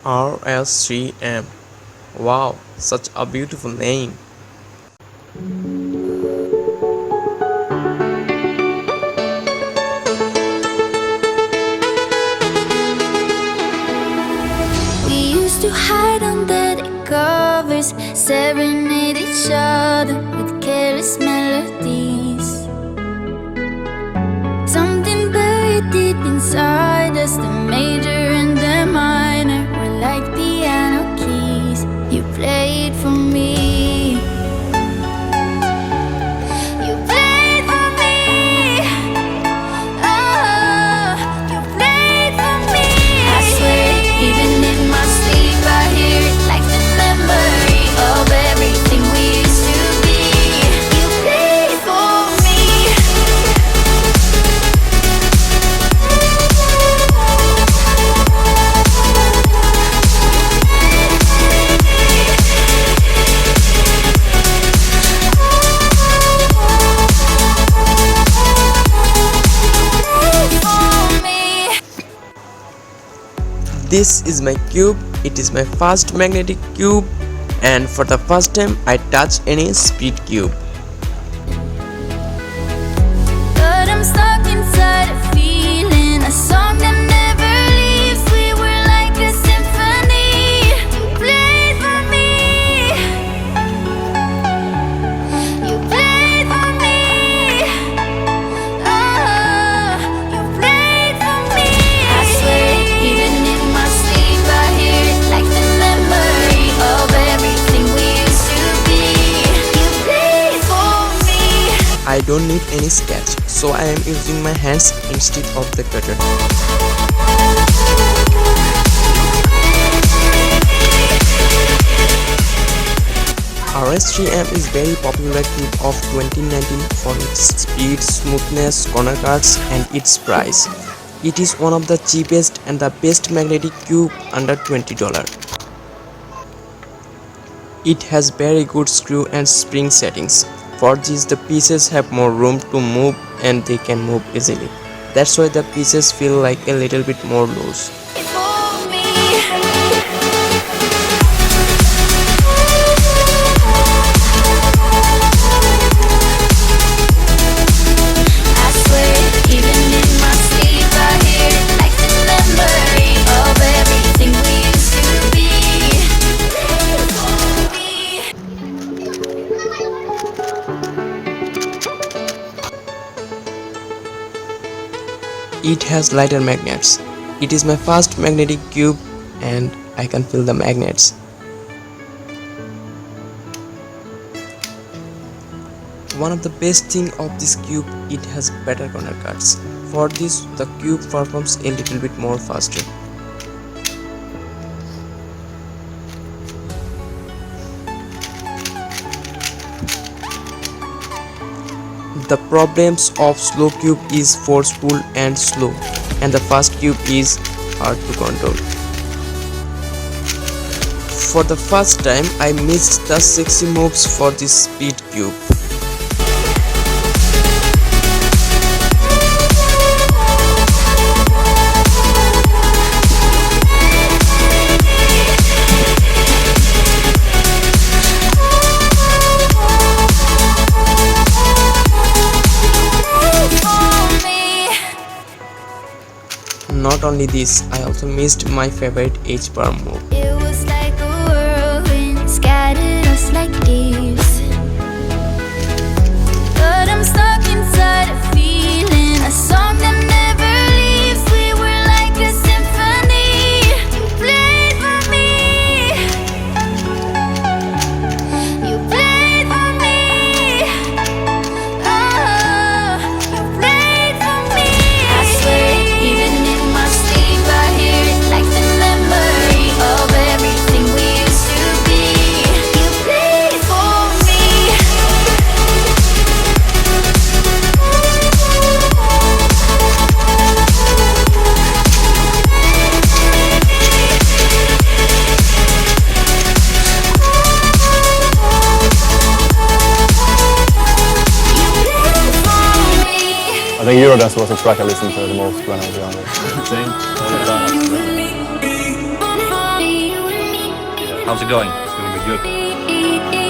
MF3RS3M. Wow, such a beautiful name. We used to hide under the covers, serenade each other with careless melodies. Something buried deep inside us, the major and the minor were like piano keys. You played for me. You played for me. Oh, you played for me. I swear, even in my sleep, I hear it like the memory of everything we used to be. You played for me. This is my cube. It is my first magnetic cube, and for the first time I touch any speed cube. But I'm stuck inside a feeling, a song that never leaves. We were like a symphony. You played for me. You played for me. Oh, you played for me. I swear, even in my sleep, I hear it like the memory of everything we used to be. You played for me. I don't need any sketch, so I am using my hands instead of the cutter. RS3M is very popular cube of 2019 for its speed, smoothness, corner cuts, and its price. It is one of the cheapest and the best magnetic cube under $20. It has very good screw and spring settings. For this, the pieces have more room to move and they can move easily. That's why the pieces feel like a little bit more loose. For me. I swear, even in my sleep, I hear it like the memory of everything we used to be. For me. It has lighter magnets. It is my first magnetic cube and I can feel the magnets. One of the best thing of this cube, it has better corner cuts. For this, the cube performs a little bit more faster. The problems of slow cube is forceful and slow, and the fast cube is hard to control. For the first time, I missed the sexy moves for this speed cube. Not only this, I also missed my favorite H-bar move. It was like a whirlwind, scattered us like leaves. But I'm stuck inside a feeling, a song that never leaves. We were like a symphony. You played for me. You played for me. Oh, you played for me. I swear, even in my sleep, I hear it like the memory of everything we used to be. You played for me. I think Eurodance was the track I listened to the most when I was younger. Same. All the time. How's it going? It's gonna be good.